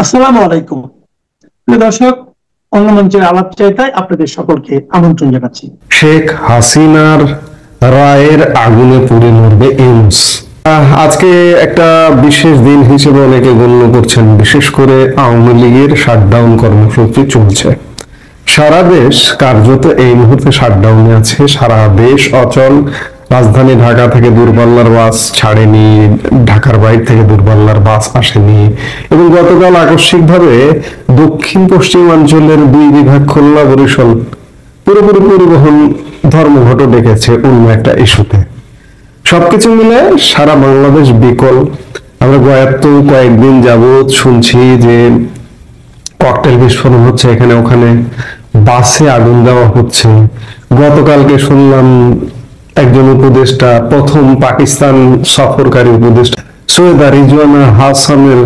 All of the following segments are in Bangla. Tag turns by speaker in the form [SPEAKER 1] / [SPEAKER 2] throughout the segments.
[SPEAKER 1] আসসালামু আলাইকুম। প্রিয় দর্শক, অন্য মঞ্চের আলাপ চাইতায় আপনাদের সকলকে আমন্ত্রণ জানাচ্ছি।
[SPEAKER 2] শেখ হাসিনার রায়ের আগুনে পুড়ে মরবে এইমস। আজকে একটা বিশেষ দিন হিসেবে অনেকে গণ্য করছেন। বিশেষ করে আওয়ামী লীগের শাটডাউন কর্মসূচি চলছে। সারা দেশ কার্যত এই মুহূর্তে শাটডাউনে আছে। সারা দেশ অচল। রাজধানী ঢাকা থেকে দূরপাল্লার বাস ছাড়েনি, ঢাকার বাইরে থেকে দূরপাল্লার বাস আসেনি, এবং গতকাল আকস্মিকভাবে দক্ষিণ পশ্চিমাঞ্চলের দুই বিভাগ খুলনা বরিশাল পুরোপুরি পরিবহন ধর্মঘট ডেকেছে অন্য একটা ইস্যুতে। সবকিছু মিলে সারা বাংলাদেশ বিকল। আমরা কয়েকদিন যাবৎ শুনছি যে ককটেল বিস্ফোরণ হচ্ছে এখানে ওখানে, বাসে আগুন দেওয়া হচ্ছে। গতকালকে শুনলাম একজন উপদেষ্টা, প্রথম পাকিস্তান সফরকারী উপদেষ্টা সৈয়দা রিজওয়ানা হাসানের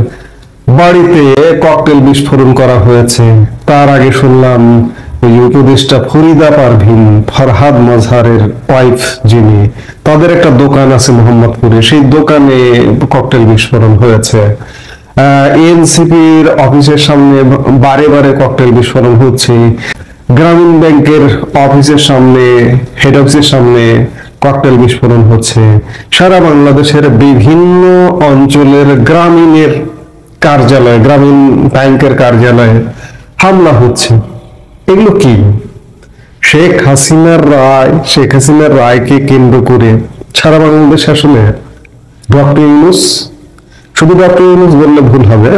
[SPEAKER 2] বাড়িতে ককটেল বিস্ফোরণ করা হয়েছে। তার আগে শুনলাম ওই উপদেষ্টা ফরিদা পারভিন, ফরহাদ মাজহারের ওয়াইফ, যিনি, তাদের একটা দোকান আছে মোহাম্মদপুরে, সেই দোকানে ককটেল বিস্ফোরণ হয়েছে। এনসিপির অফিসের সামনে বারে বারে ককটেল বিস্ফোরণ হচ্ছে। গ্রামীণ ব্যাংকের অফিসের সামনে, হেড অফিসের সামনে ককটেল বিস্ফোরণ হচ্ছে। সারা বাংলাদেশের বিভিন্ন অঞ্চলের গ্রামীণের কার্যালয়, গ্রামীণ ব্যাংকের কার্যালয়ে হামলা হচ্ছে। এগুলো কি? শেখ হাসিনার রায়কে কেন্দ্র করে সারা বাংলাদেশ আসলে ডক্টর ইউনূস, শুধু ডক্টর ইউনূস বললে ভুল হবে,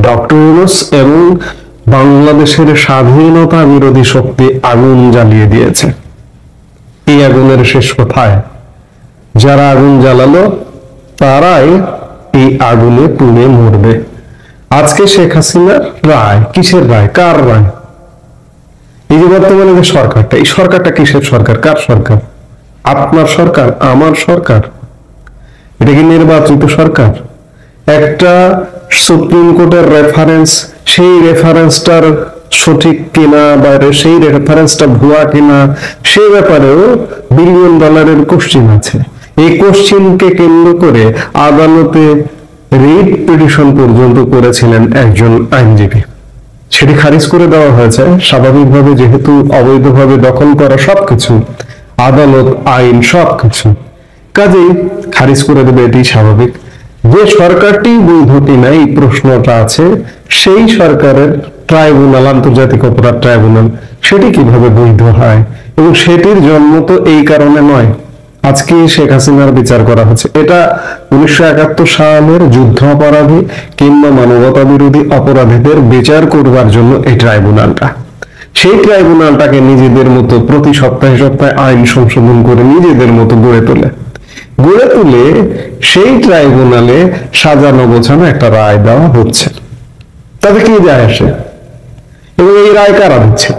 [SPEAKER 2] ডক্টর ইউনূস এবং বাংলাদেশের স্বাধীনতা বিরোধী শক্তি আগুন জ্বালিয়ে দিয়েছে। এই আগুনের শেষ কোথায়? যারা আগুন জ্বালালো তারাই এই আগুনে পুড়ে মরবে। আজকে শেখ হাসিনার রায়, কিসের রায়, কার রায়? এই যে বর্তমানে যে সরকারটা, এই সরকারটা কিসের সরকার, কার সরকার? আপনার সরকার, আমার সরকার? এটা কি নির্বাচিত সরকার? একটা সুপ্রিম কোর্টের রেফারেন্স, সেই রেফারেন্সটার সঠিক কিনা বা সেই রেফারেন্সটা ভুয়া কিনা, সেই ব্যাপারেও বিলিয়ন ডলারের কোশ্চিন আছে। এই কোশ্চিনকে কেন্দ্র করে আদালতে রিট পিটিশন পর্যন্ত করেছিলেন একজন আইনজীবী। সেটি খারিজ করে দেওয়া হয়েছে। স্বাভাবিকভাবে, যেহেতু অবৈধভাবে দখল করা সবকিছু, আদালত, আইন সবকিছু, কাজেই খারিজ করে দেবে, এটি স্বাভাবিক। যে সরকারটি বৈধ কিনা এই প্রশ্নটা আছে, সেই সরকারের ট্রাইব্যুনাল, আন্তর্জাতিক অপরাধ ট্রাইব্যুনাল, সেটি কিভাবে বৈধ হয়? এবং সেটির জন্ম তো এই কারণে নয়, আজকে শেখ হাসিনার বিচার করা হচ্ছে। এটা 1971 সালের যুদ্ধ অপরাধী কিংবা মানবতা বিরোধী অপরাধীদের বিচার করবার জন্য এই ট্রাইব্যুনালটা। সেই ট্রাইব্যুনালটাকে নিজেদের মতো প্রতি সপ্তাহে সপ্তাহে আইন সংশোধন করে নিজেদের মতো গড়ে তুলে সেই ট্রাইব্যুনালে সাজানো গোছানো একটা রায় দেওয়া হচ্ছে। তাতে কি যায় আসে? এবং এই রায় কারা দিচ্ছে?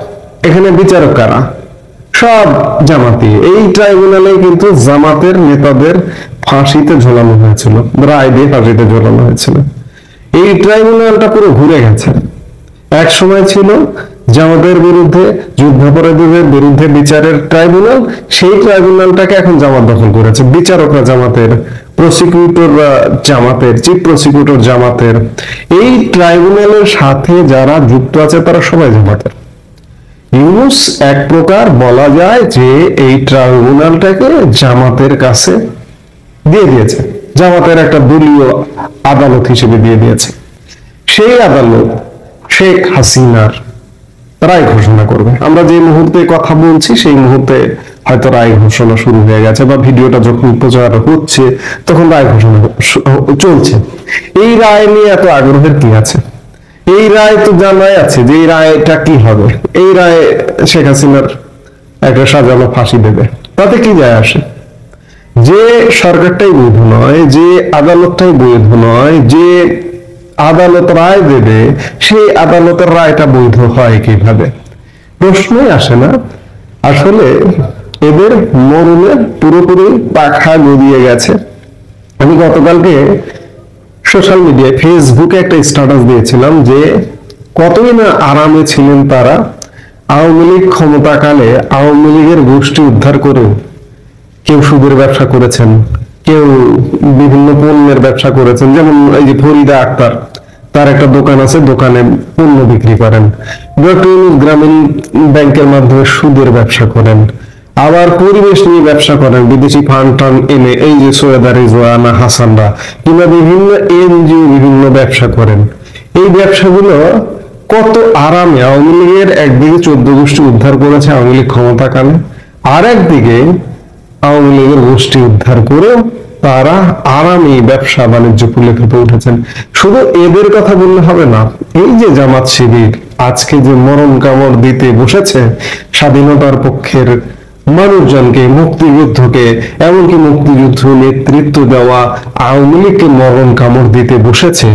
[SPEAKER 2] এখানে বিচারক কারা? সব জামাতি। এই ট্রাইব্যুনালে কিন্তু জামাতের নেতাদের ফাঁসিতে ঝোলানো হয়েছিল, রায় দিয়ে ফাঁসিতে ঝোলানো হয়েছিল। এই ট্রাইব্যুনালটা পুরো ঘুরে গেছে। এক সময় ছিল জামাতের বিরুদ্ধে, যুদ্ধাপরাধীদের বিরুদ্ধে বিচারের ট্রাইব্যুনাল, সেই ট্রাইব্যুনালটাকে এখন জামাত দখল করেছে। বিচারকরা জামাতের, প্রসিকিউটররা জামাতের, চিফ প্রসিকিউটর জামাতের। এই ট্রাইব্যুনালের সাথে যারা যুক্ত আছে তারা সবাই জামাতের। ইউনূস এক প্রকার বলা যায় যে এই ট্রাইব্যুনালটাকে জামাতের কাছে দিয়ে দিয়েছে, জামাতের একটা দলীয় আদালত হিসেবে দিয়ে দিয়েছে। সেই আদালত শেখ হাসিনার রায় ঘোষণা করবে। আমরা যে মুহূর্তে কথা বলছি সেই মুহূর্তে হয়তো রায় ঘোষণা শুরু হয়ে গেছে, বা ভিডিওটা যখন প্রচার হচ্ছে তখন রায় ঘোষণা চলছে। এই রায় নিয়ে এত আগ্রহের কি আছে? এই রায় তো জানাই আছে যে এই রায়টা কি হবে। এই রায় শেখ হাসিনার একটা সাজানো ফাঁসি দেবে, তাতে কি যায় আসে? যে সরকারটাই বৈধ নয়, যে আদালতটাই বৈধ নয়, যে আদালত রায় দেবে, সেই আদালতের রায়টা বৈধ হয় কিভাবে? প্রশ্নই আসে না। আসলে এদের মরণে পুরোপুরি পাখা গদিয়ে গেছে। আমি গতকালকে সোশ্যাল মিডিয়ায়, ফেসবুকে একটা স্ট্যাটাস দিয়েছিলাম যে কতই না আরামে ছিলেন তারা। আওয়ামী লীগ ক্ষমতাকালে আওয়ামী লীগের গোষ্ঠী উদ্ধার করেও কেউ সুদের ব্যবসা করেছেন, কেউ বিভিন্ন পণ্যের ব্যবসা করেছেন, যেমন এই যে ফরিদা আক্তার, তার একটা দোকান আছে, দোকানে পণ্য বিক্রি করেন। ডক্টর ইউনূস গ্রামীণ ব্যাংকের মাধ্যমে সুদের ব্যবসা করেন, আবার পরিবেশ নিয়ে ব্যবসা করেন, বিদেশি ফান্ড টান্ড এনে এই যে সৈয়দা রিজওয়ানা হাসানরা কিংবা বিভিন্ন এনজিও বিভিন্ন ব্যবসা করেন। এই ব্যবসাগুলো কত আরামে আওয়ামী লীগের একদিকে 14 গোষ্ঠী উদ্ধার করেছে আওয়ামী লীগ ক্ষমতাকালে, আর একদিকে আওয়ামী লীগের গোষ্ঠী উদ্ধার করে তারা আরামে ব্যবসা বাণিজ্য খুলে ফেপে উঠেছেন। শুধু এদের কথা বললে হবে না, এই যে জামাত শিবির আজকে যে মরণ কামড় দিতে বসেছে স্বাধীনতার পক্ষের মানুষজনকে, মুক্তিযুদ্ধকে, এমনকি মুক্তিযুদ্ধ নেতৃত্ব দেওয়া আওয়ামী লীগকে মরণ কামড় দিতে বসেছে,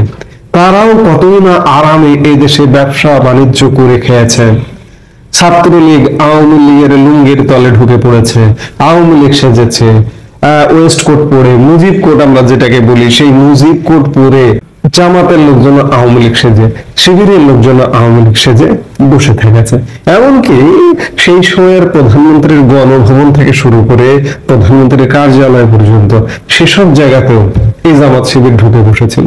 [SPEAKER 2] তারাও কতই না আরামে এই দেশে ব্যবসা বাণিজ্য করে খেয়েছে। ছাত্রলীগ আওয়ামী লীগের লুঙ্গির তলে ঢুকে পড়েছে, আওয়ামী লীগ সেজেছে, ওয়েস্ট কোট পরে, মুজিব কোট আমরা যেটাকে বলি, সেই মুজিব কোট পরে জামাতের লোকজন আওয়ামী লীগ সেজে, শিবিরের লোকজন আওয়ামী লীগ সেজে বসে থেকেছে। এমনকি সেই সময়ের প্রধানমন্ত্রীর গণভবন থেকে শুরু করে প্রধানমন্ত্রীর কার্যালয় পর্যন্ত সেসব জায়গাতেও এই জামাত শিবির ঢুকে বসেছিল।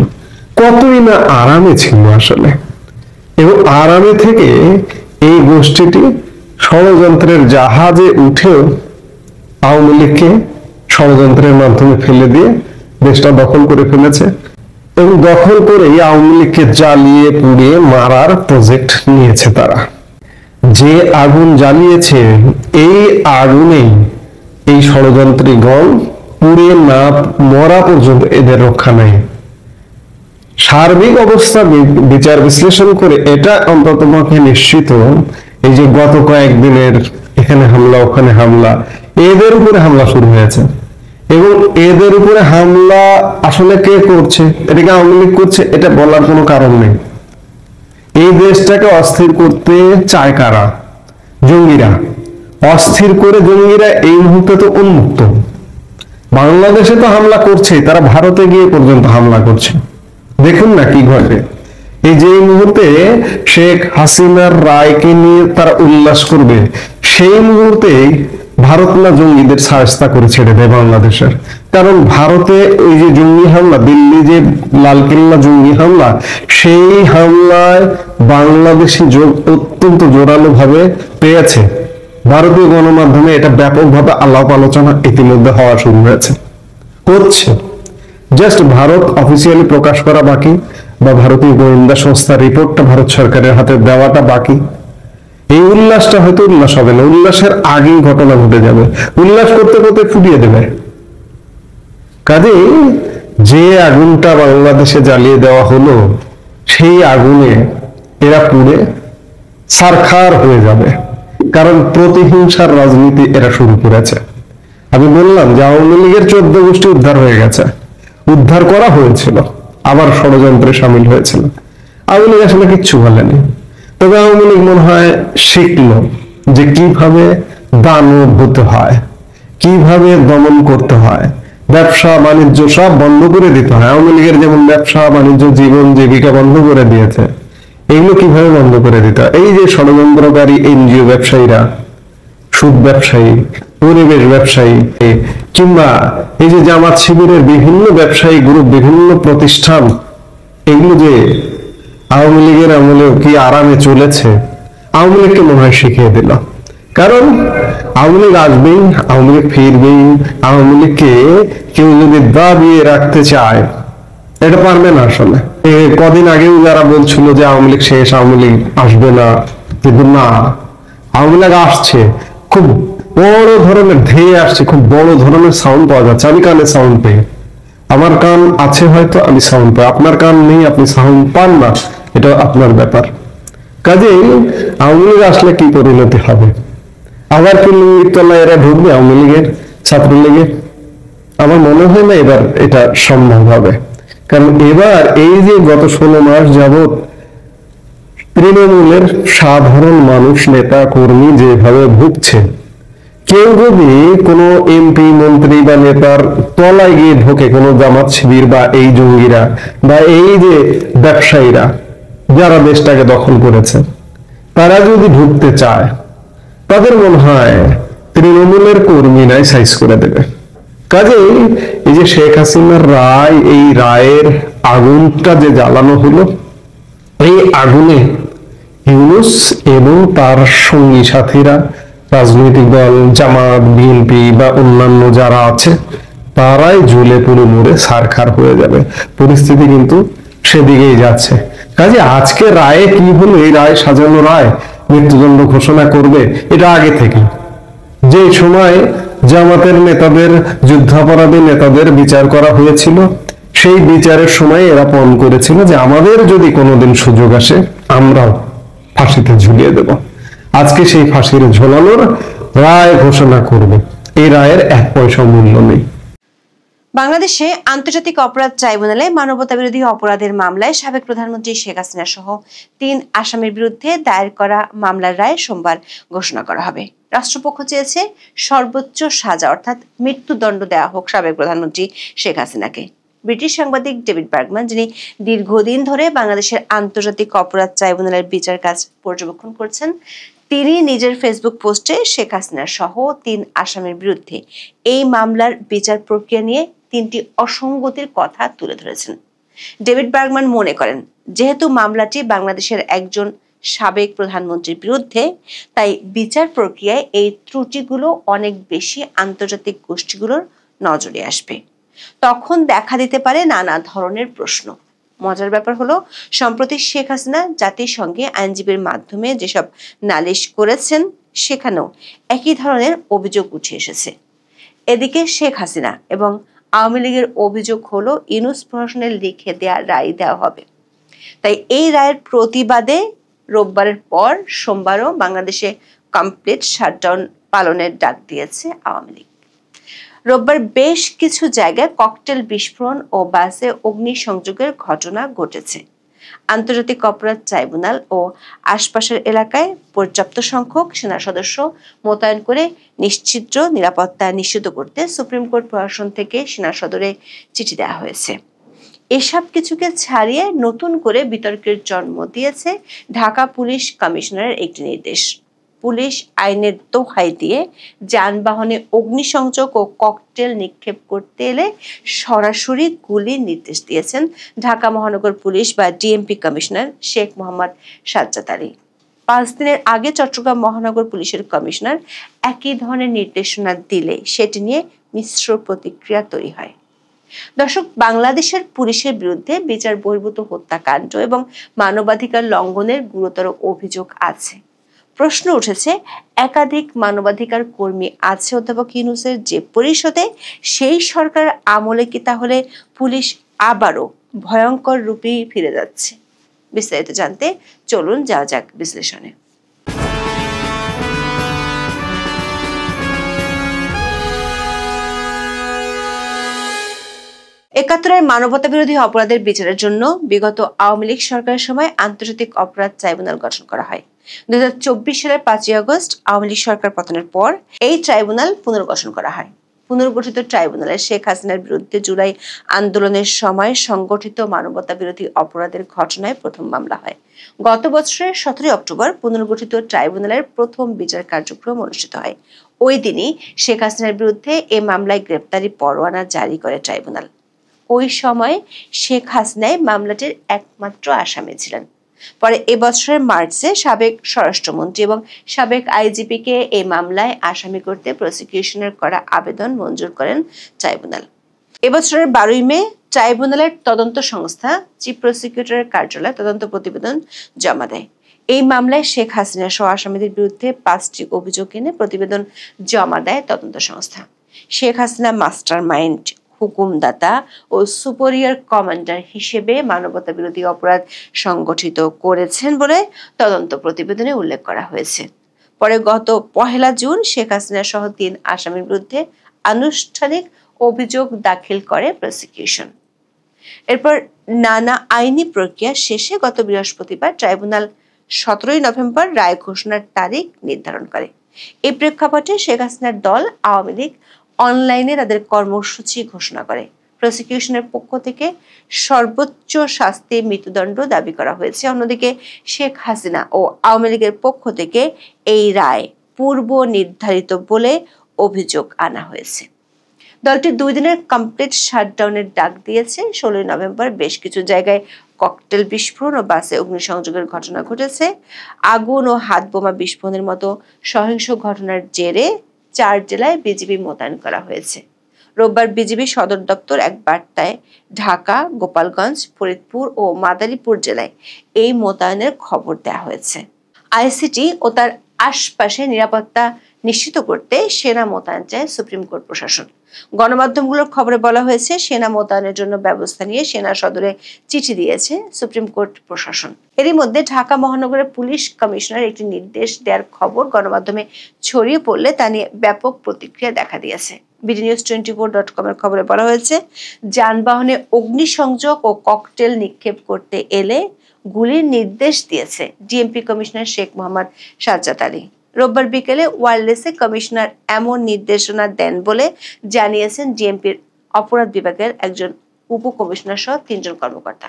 [SPEAKER 2] কতই না আরামে ছিল আসলে। এবং আরামে থেকে এই গোষ্ঠীটি ষড়যন্ত্রের জাহাজে উঠেও আওয়ামী লীগকে ষড়যন্ত্রের মাধ্যমে ফেলে দিয়ে দেশটা দখল করে ফেলেছে, এবং দখল করে আওয়ামী লীগকে জ্বালিয়ে পুড়িয়ে মারার প্রজেক্ট নিয়েছে তারা। যে আগুন জ্বালিয়েছে এই আগুনেই এই ষড়যন্ত্রীগণ পুড়ে না মরা পর্যন্ত এদের রক্ষা নাই। সার্বিক অবস্থা বিচার বিশ্লেষণ করে এটা অন্তত নিশ্চিত, এই যে গত কয়েকদিনের এখানে হামলা ওখানে হামলা, এদের উপরে হামলা শুরু হয়েছে, এবং এদের উপরে হামলা আসলে কে করছে, এটাকে আওয়ামী লীগ করছে এটা বলার কোনো কারণ নেই। এই দেশটাকে অস্থির করতে চায় কারা? জঙ্গিরা। অস্থির করে জঙ্গিরা এই মুহূর্তে তো উন্মুক্ত, বাংলাদেশে তো হামলা করছে, তারা ভারতে গিয়ে পর্যন্ত হামলা করছে। দেখুন না কি ঘটে। এই যে মুহূর্তে শেখ হাসিনার রায়কে নিয়ে তারা উল্লাস করবে, সেই মুহূর্তে ভারত না জঙ্গিদের সাহায্য করে ছেড়ে দেয় বাংলাদেশের। কারণ ভারতে ওই যে জঙ্গি হামলা, দিল্লি যে লালকেল্লা জঙ্গি হামলা, সেই হামলায় বাংলাদেশি অত্যন্ত জোরালো ভাবে পেয়েছে। ভারতীয় গণমাধ্যমে এটা ব্যাপকভাবে আলাপ আলোচনা ইতিমধ্যে হওয়া শুরু হয়েছে, হচ্ছে। জাস্ট ভারত অফিসিয়ালি প্রকাশ করা বাকি, বা ভারতীয় গোয়েন্দা সংস্থার রিপোর্টটা ভারত সরকারের হাতে দেওয়াটা বাকি। এই উল্লাসটা হয়তো উল্লাস হবে না, উল্লাসের আগেই ঘটনা ঘটে যাবে, উল্লাস করতে করতে ফুটিয়ে দেবে। কাজেই যে আগুনটা বাংলাদেশে জ্বালিয়ে দেওয়া হলো, সেই আগুনে এরা পুড়ে ছারখার হয়ে যাবে, কারণ প্রতিহিংসার রাজনীতি এরা শুরু করেছে। আমি বললাম যে আওয়ামী লীগের 14 গোষ্ঠী উদ্ধার হয়ে গেছে, উদ্ধার করা হয়েছিল, আবার ষড়যন্ত্রে সামিল হয়েছিল। আওয়ামী লীগ আসলে কিচ্ছু বলেনি, তবে আওয়ামী লীগ মনে হয় শিখলো যে কিভাবে দানব হতে হয়, কিভাবে দমন করতে হয়, ব্যবসা বাণিজ্য সব বন্ধ করে দিতে হয়। আওয়ামী লীগের যেমন ব্যবসা বাণিজ্য জীবন জীবিকা বন্ধ করে দিয়েছে, এগুলো কিভাবে বন্ধ করে দিতে হয়। এই যে ষড়যন্ত্রকারী এনজিও ব্যবসায়ীরা, সুদ ব্যবসায়ী, পরিবেশ ব্যবসায়ী, কিংবা এই যে জামাত শিবিরের বিভিন্ন ব্যবসায়ী গ্রুপ, বিভিন্ন প্রতিষ্ঠান, এগুলো যে আওয়ামী লীগের আমলেও কি আরামে চলেছে, আওয়ামী লীগকে মনে হয় শিখিয়ে দিল। কারণ আওয়ামী লীগ আসবেই, আওয়ামী লীগ ফিরবেই। আওয়ামী লীগকে কেউ যদি দাবিয়ে রাখতে চায়, এটা পারবে না আসলে। কদিন আগেও যারা বলছিল যে আওয়ামী লীগ শেষ, আওয়ামী লীগ আসবে না, কিন্তু না, আওয়ামী লীগ আসছে, খুব বড় ধরনের ধেয়ে আসছে, খুব বড় ধরনের সাউন্ড পাওয়া যাচ্ছে। আমি কানে সাউন্ড পাই, আমার কান আছে হয়তো, আমি সাউন্ড পাই, আপনার কান নেই, আপনি সাউন্ড পান না, এটা আপনার ব্যাপার। কাজেই আওয়ামী লীগ আসলে কি পরিণতি হবে? আবার কি লুঙ্গির তলায় এরা ঢুকবে আওয়ামী লীগের, ছাত্রলীগের? আমার মনে হয় না এবার এটা সম্ভব হবে। কারণ এবার এই যে গত 16 মাস যাবত তৃণমূলের সাধারণ মানুষ, নেতা কর্মী যেভাবে ভুগছে, কেউ যদি কোনো এমপি মন্ত্রী বা নেতার তলায় গিয়ে ঢোকে, কোনো জামাত শিবির বা এই জঙ্গিরা বা এই যে ব্যবসায়ীরা যারা দেশটাকে দখল করেছে, তারা যদি ঢুকতে চায়, তাদের মনে হয় তৃণমূলের কর্মীরাই সাইজ করে দেবে। কাজেই এই যে শেখ হাসিনার রায়, এই রায়ের আগুনটা যে জ্বালানো হলো, এই আগুনে ইউনূস এবং তার সঙ্গী সাথীরা, রাজনৈতিক দল জামাত, বিএনপি বা অন্যান্য যারা আছে, তারাই জ্বলে পুড়ে মরে ছারখার হয়ে যাবে। পরিস্থিতি কিন্তু সেদিকেই যাচ্ছে। কাজে আজকে রায়ে কি হলো, এই রায় সাজানো রায় মৃত্যুদণ্ড ঘোষণা করবে, এটা আগে থেকে। যে সময় জামাতের নেতাদের, যুদ্ধাপরাধী নেতাদের বিচার করা হয়েছিল, সেই বিচারের সময় এরা পণ করেছিল যে আমাদের যদি কোনোদিন সুযোগ আসে আমরাও ফাঁসিতে ঝুলিয়ে দেব। আজকে সেই ফাঁসির ঝোলানোর রায় ঘোষণা করবে, এই রায়ের 1 পয়সা মূল্য নেই।
[SPEAKER 3] বাংলাদেশে আন্তর্জাতিক অপরাধ ট্রাইব্যুনালে মানবতাবিরোধী অপরাধের মামলায় সাবেক প্রধানমন্ত্রী শেখ হাসিনা সহ 3 আসামির বিরুদ্ধে দায়ের করা মামলার রায় সোমবার ঘোষণা করা হবে। রাষ্ট্রপক্ষ চেয়েছে সর্বোচ্চ সাজা অর্থাৎ মৃত্যুদণ্ড দেওয়া হোক সাবেক প্রধানমন্ত্রী শেখ হাসিনাকে। ব্রিটিশ সাংবাদিক ডেভিড বার্গম্যান, যিনি দীর্ঘদিন ধরে বাংলাদেশের আন্তর্জাতিক অপরাধ ট্রাইব্যুনালের বিচার কাজ পর্যবেক্ষণ করছেন, তিনি নিজের ফেসবুক পোস্টে শেখ হাসিনা সহ 3 আসামির বিরুদ্ধে এই মামলার বিচার প্রক্রিয়া নিয়ে 3টি অসঙ্গতির কথা তুলে ধরেছেন। ডেভিড বার্গম্যান মনে করেন, যেহেতু মামলাটি বাংলাদেশের একজন সাবেক প্রধানমন্ত্রীর বিরুদ্ধে, তাই বিচার প্রক্রিয়ায় এই ত্রুটিগুলো অনেক বেশি আন্তর্জাতিক গোষ্ঠীগুলোর নজরে আসবে। তখন দেখা দিতে পারে নানা ধরনের প্রশ্ন। মজার ব্যাপার হলো, সম্প্রতি শেখ হাসিনা জাতিসংঘে আইনজীবীর মাধ্যমে যেসব নালিশ করেছেন, সেখানেও একই ধরনের অভিযোগ উঠে এসেছে। এদিকে শেখ হাসিনা এবং আওয়ামী লীগের অভিযোগ হলো ইউনূস প্রশাসনের লিখে দেয়া রায় দেওয়া হবে। তাই এই রায়ের প্রতিবাদে রোববারের পর সোমবারও বাংলাদেশে কমপ্লিট শাটডাউন পালনের ডাক দিয়েছে আওয়ামী লীগ। রোববার বেশ কিছু জায়গায় ককটেল বিস্ফোরণ ও বাসে অগ্নিসংযোগের ঘটনা ঘটেছে। আন্তর্জাতিক অপরাধ ট্রাইব্যুনাল ও আশপাশের এলাকায় পর্যাপ্ত সংখ্যক সেনা সদস্য মোতায়েন করে নিশ্চিদ্র নিরাপত্তা নিশ্চিত করতে সুপ্রিম কোর্ট প্রশাসন থেকে সেনা সদরে চিঠি দেওয়া হয়েছে। এসব কিছুকে ছাড়িয়ে নতুন করে বিতর্কের জন্ম দিয়েছে ঢাকা পুলিশ কমিশনারের একটি নির্দেশ। পুলিশ আইনের দোহাই দিয়ে যানবাহনে অগ্নিসংযোগ ও ককটেল নিক্ষেপ করতে এলে সরাসরি গুলির নির্দেশ দিয়েছেন ঢাকা মহানগর পুলিশ বা ডিএমপি কমিশনার শেখ মোহাম্মদ সাজ্জাদ আলী। 5 দিনের আগে চট্টগ্রাম মহানগর পুলিশের কমিশনার একই ধরনের নির্দেশনা দিলে সেটি নিয়ে মিশ্র প্রতিক্রিয়া তৈরি হয়। দর্শক, বাংলাদেশের পুলিশের বিরুদ্ধে বিচার বহির্ভূত হত্যাকাণ্ড এবং মানবাধিকার লঙ্ঘনের গুরুতর অভিযোগ আছে। প্রশ্ন উঠেছে, একাধিক মানবাধিকার কর্মী আছে অধ্যাপক ইউনূসের যে পরিষদে, সেই সরকার আমলে কি তাহলে পুলিশ আবারও ভয়ঙ্কর রূপেই ফিরে যাচ্ছে? বিস্তারিত জানতে চলুন যাওয়া যাক বিশ্লেষণে। ৭১-এর মানবতা বিরোধী অপরাধের বিচারের জন্য বিগত আওয়ামী লীগ সরকারের সময় আন্তর্জাতিক অপরাধ ট্রাইব্যুনাল গঠন করা হয়। 2024 সালের 5 আগস্ট আওয়ামী লীগ সরকার পতনের পর এই ট্রাইব্যুনাল পুনর্গঠন করা হয়। পুনর্গঠিত ট্রাইব্যুনালে শেখ হাসিনার বিরুদ্ধে জুলাই আন্দোলনের সময় সংগঠিত মানবতা বিরোধী অপরাধের ঘটনায় প্রথম মামলা হয়। গত বছরের 17 অক্টোবর পুনর্গঠিত ট্রাইব্যুনালের প্রথম বিচার কার্যক্রম অনুষ্ঠিত হয়। ওই দিনই শেখ হাসিনার বিরুদ্ধে এ মামলায় গ্রেপ্তারি পরোয়ানা জারি করে ট্রাইব্যুনাল। ওই সময় শেখ হাসিনাই মামলাটির একমাত্র আসামি ছিলেন। পরে এবছরের মার্চে সাবেক স্বরাষ্ট্রমন্ত্রী এবং সাবেক আইজিপিকে এই মামলায় আসামি করতে প্রসিকিউশনের করা আবেদন মঞ্জুর করেন ট্রাইব্যুনাল। এবছরের 12 মে ট্রাইব্যুনালের তদন্ত সংস্থা চিফ প্রসিকিউটরের কার্যালয়ে তদন্ত প্রতিবেদন জমা দেয়। এই মামলায় শেখ হাসিনা সহ আসামিদের বিরুদ্ধে 5টি অভিযোগ এনে প্রতিবেদন জমা দেয় তদন্ত সংস্থা। শেখ হাসিনা মাস্টার মাইন্ড, হুকুমদাতা ও সুপেরিয়র কমান্ডার হিসেবে মানবতা বিরোধী অপরাধ সংগঠিত করেছেন বলে তদন্ত প্রতিবেদনে উল্লেখ করা হয়েছে। পরে গত 1 জুন শেখ হাসিনা সহ 3 আসামির বিরুদ্ধে আনুষ্ঠানিক অভিযোগ দাখিল করে প্রসিকিউশন। এরপর নানা আইনি প্রক্রিয়া শেষে গত বৃহস্পতিবার ট্রাইব্যুনাল 17 নভেম্বর রায় ঘোষণার তারিখ নির্ধারণ করে। এই প্রেক্ষাপটে শেখ হাসিনার দল আওয়ামী লীগ অনলাইনে তাদের কর্মসূচি ঘোষণা করে। প্রসিকিউশনের পক্ষ থেকে সর্বোচ্চ শাস্তি মৃত্যুদণ্ড দাবি করা হয়েছে। অন্যদিকে শেখ হাসিনা ও আওয়ামী লীগের পক্ষ থেকে এই রায় পূর্ব নির্ধারিত বলে অভিযোগ আনা হয়েছে। দলটি 2 দিনের কমপ্লিট শাটডাউনের ডাক দিয়েছে। 16 নভেম্বর বেশ কিছু জায়গায় ককটেল বিস্ফোরণ ও বাসে অগ্নিসংযোগের ঘটনা ঘটেছে। আগুন ও হাত বোমা বিস্ফোরণের মতো সহিংস ঘটনার জেরে 4 জেলায় বিজিবি মোতায়েন করা হয়েছে। রোববার বিজিবি সদর দপ্তর এক বার্তায় ঢাকা, গোপালগঞ্জ, ফরিদপুর ও মাদারীপুর জেলায় এই মোতায়েনের খবর দেওয়া হয়েছে। আইসিটি ও তার আশপাশে নিরাপত্তা নিশ্চিত করতে সেনা মোতায়েন চায় সুপ্রিম কোর্ট প্রশাসন। গণমাধ্যমগুলোর খবরে বলা হয়েছে, সেনা মোতায়েনের জন্য ব্যবস্থা নিয়ে সেনা সদরে চিঠি দিয়েছে সুপ্রিম কোর্ট প্রশাসন। এরই মধ্যে ঢাকা মহানগরের পুলিশ কমিশনার একটি নির্দেশ দেওয়ার খবর গণমাধ্যমে ছড়িয়ে পড়লে তা নিয়ে ব্যাপক প্রতিক্রিয়া দেখা দিয়েছে। bdnews24.com এর খবরে বলা হয়েছে, যানবাহনে অগ্নিসংযোগ ও ককটেল নিক্ষেপ করতে এলে গুলির নির্দেশ দিয়েছে ডিএমপি কমিশনার শেখ মোহাম্মদ সাজ্জাদ আলী। রোববার বিকেলে ওয়্যারলেসে কমিশনার এমন নির্দেশনা দেন বলে জানিয়েছেন ডিএমপির অপরাধ বিভাগের একজন উপকমিশনার সহ 3 জন কর্মকর্তা।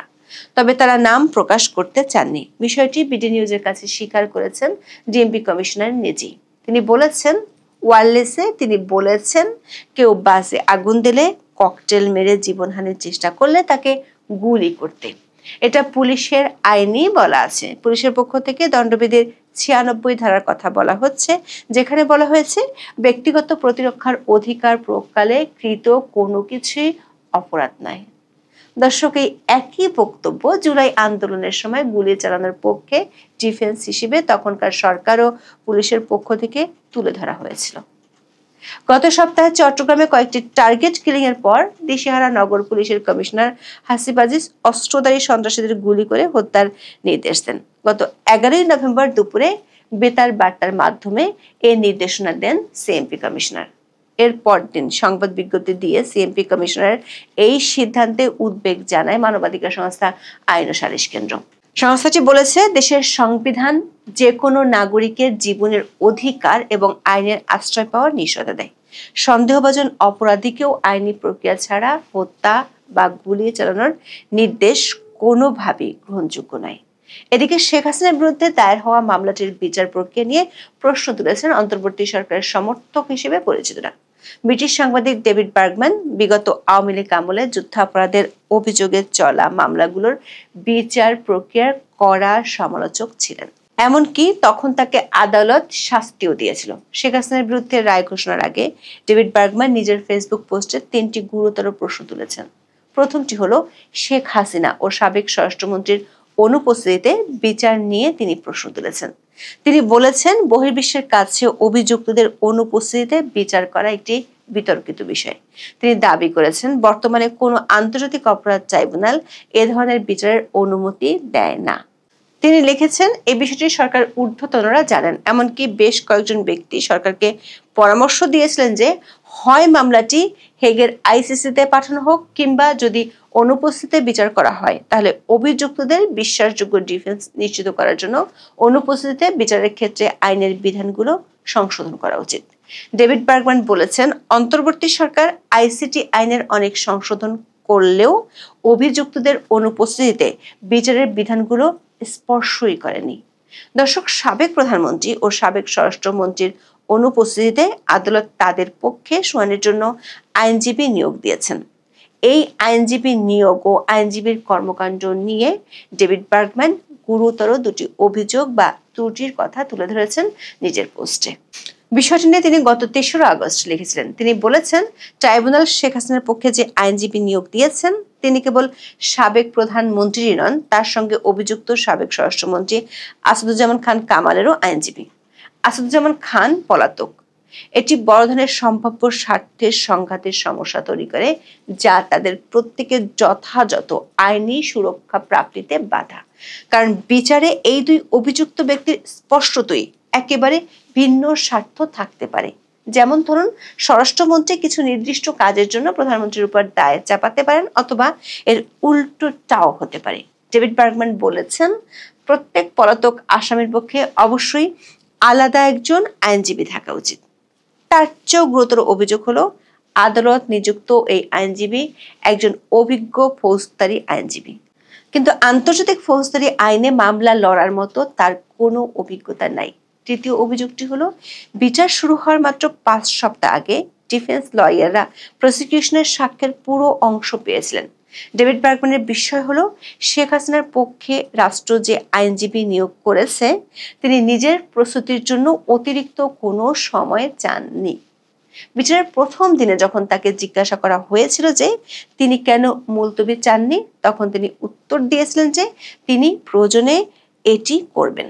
[SPEAKER 3] তবে তারা নাম প্রকাশ করতে চাননি। বিষয়টি বিডি নিউজের কাছে স্বীকার করেছেন ডিএমপি কমিশনার নিজেই। তিনি বলেছেন, ওয়্যারলেসে তিনি বলেছেন, কেউ বাসে আগুন দিলে, ককটেল মেরে জীবনহানির চেষ্টা করলে তাকে গুলি করতে। এটা পুলিশের আইনি বলা আছে। পুলিশের পক্ষ থেকে দণ্ডবিধির 96 ধারার কথা বলা হচ্ছে, যেখানে বলা হয়েছে ব্যক্তিগত প্রতিরক্ষার অধিকার প্রয়োগকালে কৃত কোনো কিছুই অপরাধ নয়। দর্শক, এই একই বক্তব্য জুলাই আন্দোলনের সময় গুলি চালানোর পক্ষে ডিফেন্স হিসেবে তখনকার সরকার ও পুলিশের পক্ষ থেকে তুলে ধরা হয়েছিল। গত সপ্তাহে চট্টগ্রামে কয়েকটি টার্গেট কিলিং এর পর দিশেহারা নগর পুলিশের কমিশনার হাসিব আজিজ অস্ত্রধারী সন্ত্রাসীদের গুলি করে হত্যার নির্দেশ দেন। গত 11 নভেম্বর দুপুরে বেতার বার্তার মাধ্যমে এই নির্দেশনা দেন সিএমপি কমিশনার। এর পরদিন সংবাদ বিজ্ঞপ্তি দিয়ে সিএমপি কমিশনারের এই সিদ্ধান্তে উদ্বেগ জানায় মানবাধিকার সংস্থা আইন ও সালিশ কেন্দ্র। সংস্থাটি বলেছে, দেশের সংবিধান যে কোনো নাগরিকের জীবনের অধিকার এবং আইনের আশ্রয় পাওয়ার নিশ্চয়তা দেয়। সন্দেহভাজন অপরাধীকেও আইনি প্রক্রিয়া ছাড়া হত্যা বা গুলি চালানোর নির্দেশ কোনোভাবেই গ্রহণযোগ্য নয়। এদিকে শেখ হাসিনার বিরুদ্ধে দায়ের হওয়া মামলাটির বিচার প্রক্রিয়া নিয়ে প্রশ্ন তুলেছেন অন্তর্বর্তী সরকারের সমর্থক হিসেবে পরিচিতরা। ব্রিটিশ সাংবাদিক ডেভিড বার্গম্যান বিগত আওয়ামী লীগ আমলে যুদ্ধাপরাধের অভিযোগে চলা মামলাগুলোর বিচার প্রক্রিয়ার কড়া সমালোচক ছিলেন। এমনকি তখন তাকে আদালত শাস্তিও দিয়েছিল। শেখ হাসিনার বিরুদ্ধে রায় ঘোষণার আগে ডেভিড বার্গম্যান নিজের ফেসবুক পোস্টে 3টি গুরুতর প্রশ্ন তুলেছেন। প্রথমটি হলো, শেখ হাসিনা ও সাবেক স্বরাষ্ট্রমন্ত্রীর অনুপস্থিতিতে বিচার নিয়ে তিনি প্রশ্ন তুলেছেন। তিনি বলেছেন, বহির্বিশ্বের কাছে অভিযুক্তদের অনুপস্থিতিতে বিচার করা একটি বিতর্কিত বিষয়। তিনি দাবি করেছেন, বর্তমানে কোনো আন্তর্জাতিক অপরাধ ট্রাইব্যুনাল এ ধরনের বিচারের অনুমতি দেয় না। তিনি লিখেছেন, এই বিষয়টি সরকার ঊর্ধ্বতনরা জানেন। এমনকি বেশ কয়েকজন ব্যক্তি সরকারকে পরামর্শ দিয়েছিলেন যে হয় মামলাটি হেগের আইসিসিতে পাঠানো হোক, কিংবা যদি অনুপস্থিতিতে বিচার করা হয় তাহলে অভিযুক্তদের বিশ্বাসযোগ্য ডিফেন্স নিশ্চিত করার জন্য অনুপস্থিতিতে বিচারের ক্ষেত্রে আইনের বিধানগুলো সংশোধন করা উচিত। ডেভিড বার্গম্যান বলেছেন, অন্তর্বর্তী সরকার আইসিটি আইনের অনেক সংশোধন করলেও অভিযুক্তদের অনুপস্থিতিতে বিচারের বিধানগুলো স্পর্শই করেনি। দর্শক, সাবেক প্রধানমন্ত্রী ও সাবেক স্বরাষ্ট্রমন্ত্রীর অনুপস্থিতিতে আদালত তাদের পক্ষে শুনানির জন্য আইনজীবী নিয়োগ দিয়েছেন। এই আইনজীবী নিয়োগ ও আইনজীবীর কর্মকাণ্ড নিয়ে ডেভিড বার্গম্যান গুরুতর 2টি অভিযোগ বা ত্রুটির কথা তুলে ধরেছেন নিজের পোস্টে। বিষয়টি নিয়ে তিনি গত 3রা আগস্ট লিখেছিলেন। তিনি বলেছেন, ট্রাইব্যুনাল শেখ হাসিনার পক্ষে যে আইনজীবী নিয়োগ দিয়েছেন তিনি কেবল সাবেক প্রধানমন্ত্রী নন, তার সঙ্গে অভিযুক্ত সাবেক স্বরাষ্ট্রমন্ত্রী আসাদুজ্জামান খান কামালেরও আইনজীবী। আসাদুজ্জামান খান পলাতক। এটি বড় ধরনের সম্ভাব্য স্বার্থের সংঘাতের সমস্যা তৈরি করে, যা তাদের প্রত্যেকের যথাযথ আইনি সুরক্ষা প্রাপ্তিতে বাধা। কারণ বিচারে এই 2 অভিযুক্ত ব্যক্তির স্পষ্টতই একেবারে ভিন্ন স্বার্থ থাকতে পারে। যেমন ধরুন, স্বরাষ্ট্রমন্ত্রী কিছু নির্দিষ্ট কাজের জন্য প্রধানমন্ত্রীর উপর দায় চাপাতে পারেন, অথবা এর উল্টোটাও হতে পারে। ডেভিড বার্গম্যান বলেছেন, প্রত্যেক পলাতক আসামির পক্ষে অবশ্যই আলাদা একজন আইনজীবী থাকা উচিত। তার চেয়েও গুরুতর অভিযোগ হলো, আদালত নিযুক্ত এই আইনজীবী একজন অভিজ্ঞ ফৌজদারি আইনজীবী, কিন্তু আন্তর্জাতিক ফৌজদারি আইনে মামলা লড়ার মতো তার কোনো অভিজ্ঞতা নাই। তৃতীয় অভিযোগটি হলো, বিচার শুরু হওয়ার মাত্র 5 সপ্তাহ আগে ডিফেন্স লয়াররা প্রসিকিউশনের সাক্ষ্যের পুরো অংশ পেয়েছিলেন। ডেভিড বার্গম্যানের বিষয় হলো শেখ হাসিনার পক্ষে রাষ্ট্র যে আইনজীবী নিয়োগ করেছে তিনি নিজের প্রস্তুতির জন্য অতিরিক্ত কোনো সময় চাননি। বিচারের প্রথম দিনে যখন তাকে জিজ্ঞাসা করা হয়েছিল যে তিনি কেন মুলতবি চাননি, তখন তিনি উত্তর দিয়েছিলেন যে তিনি প্রয়োজনে এটি করবেন।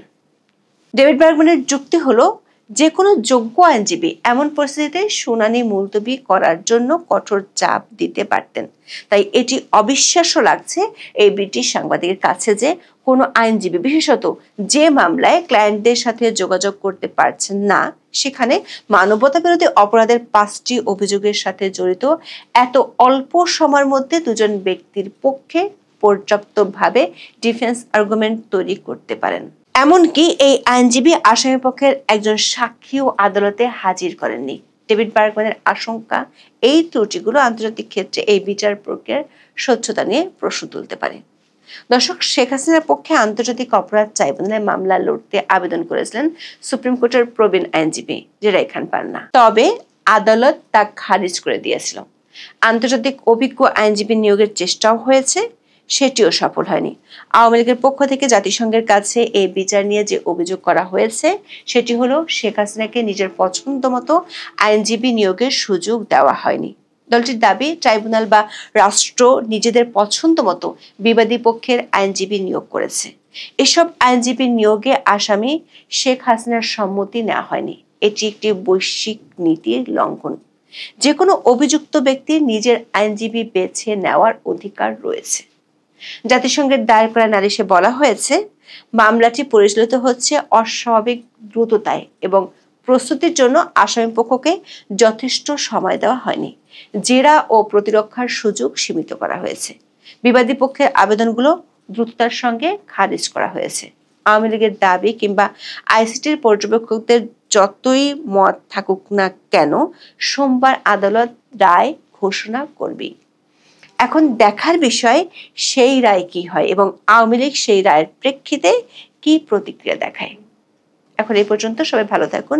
[SPEAKER 3] ডেভিড বার্গম্যানের যুক্তি হলো যে কোনো যোগ্য আইনজীবী এমন পরিস্থিতিতে শুনানি মুলতবি করার জন্য কঠোর চাপ দিতে পারতেন। তাই এটি অবিশ্বাস্য লাগছে এই ব্রিটিশ সাংবাদিকের কাছে যে কোনো আইনজীবী, বিশেষত যে মামলায় ক্লায়েন্টদের সাথে যোগাযোগ করতে পারছেন না, সেখানে মানবতা বিরোধী অপরাধের 5টি অভিযোগের সাথে জড়িত এত অল্প সময়ের মধ্যে দুজন ব্যক্তির পক্ষে পর্যাপ্তভাবে ডিফেন্স আর্গুমেন্ট তৈরি করতে পারেন। এমনকি এই আইনজীবী আসামি পক্ষের একজন সাক্ষীও আদালতে হাজির করেননি। ডেভিড বার্গম্যানের আশঙ্কা এই ত্রুটিগুলো আন্তর্জাতিক ক্ষেত্রে এই বিচার প্রক্রিয়ার স্বচ্ছতা নিয়ে প্রশ্ন তুলতে পারে। দর্শক, শেখ হাসিনার পক্ষে আন্তর্জাতিক অপরাধ ট্রাইব্যুনালে মামলা লড়তে আবেদন করেছিলেন সুপ্রিম কোর্টের প্রবীণ আইনজীবী জেরাই খান পান্না। তবে আদালত তা খারিজ করে দিয়েছিল। আন্তর্জাতিক অভিজ্ঞ আইনজীবী নিয়োগের চেষ্টাও হয়েছে, সেটিও সফল হয়নি। আওয়ামী লীগের পক্ষ থেকে জাতিসংঘের কাছে এই বিচার নিয়ে যে অভিযোগ করা হয়েছে সেটি হলো শেখ হাসিনাকে নিজের পছন্দ মতো আইনজীবী নিয়োগের সুযোগ দেওয়া হয়নি। দলটির দাবি ট্রাইব্যুনাল বা রাষ্ট্র নিজেদের পছন্দ মতো বিবাদী পক্ষের আইনজীবী নিয়োগ করেছে। এসব আইনজীবী নিয়োগে আসামি শেখ হাসিনার সম্মতি নেওয়া হয়নি। এটি একটি বৈশ্বিক নীতির লঙ্ঘন। যে কোনো অভিযুক্ত ব্যক্তির নিজের আইনজীবী বেছে নেওয়ার অধিকার রয়েছে। জাতিসংঘের দায়ের করা নালিশে বলা হয়েছে মামলাটি পরিচালিত হচ্ছে অস্বাভাবিক দ্রুততায় এবং প্রস্তুতির জন্য আসামিপক্ষকে যথেষ্ট সময় দেওয়া হয়নি। জেরা ও প্রতিরক্ষার সুযোগ সীমিত করা হয়েছে। বিবাদী পক্ষের আবেদনগুলো দ্রুততার সঙ্গে খারিজ করা হয়েছে। আওয়ামী লীগের দাবি কিংবা আইসিটির পর্যবেক্ষকদের যতই মত থাকুক না কেন, সোমবার আদালত রায় ঘোষণা করবে। এখন দেখার বিষয় সেই রায় কি হয় এবং আওয়ামী লীগ সেই রায়ের প্রেক্ষিতে কি প্রতিক্রিয়া দেখায়। এখন এই পর্যন্ত, সবাই ভালো থাকুন।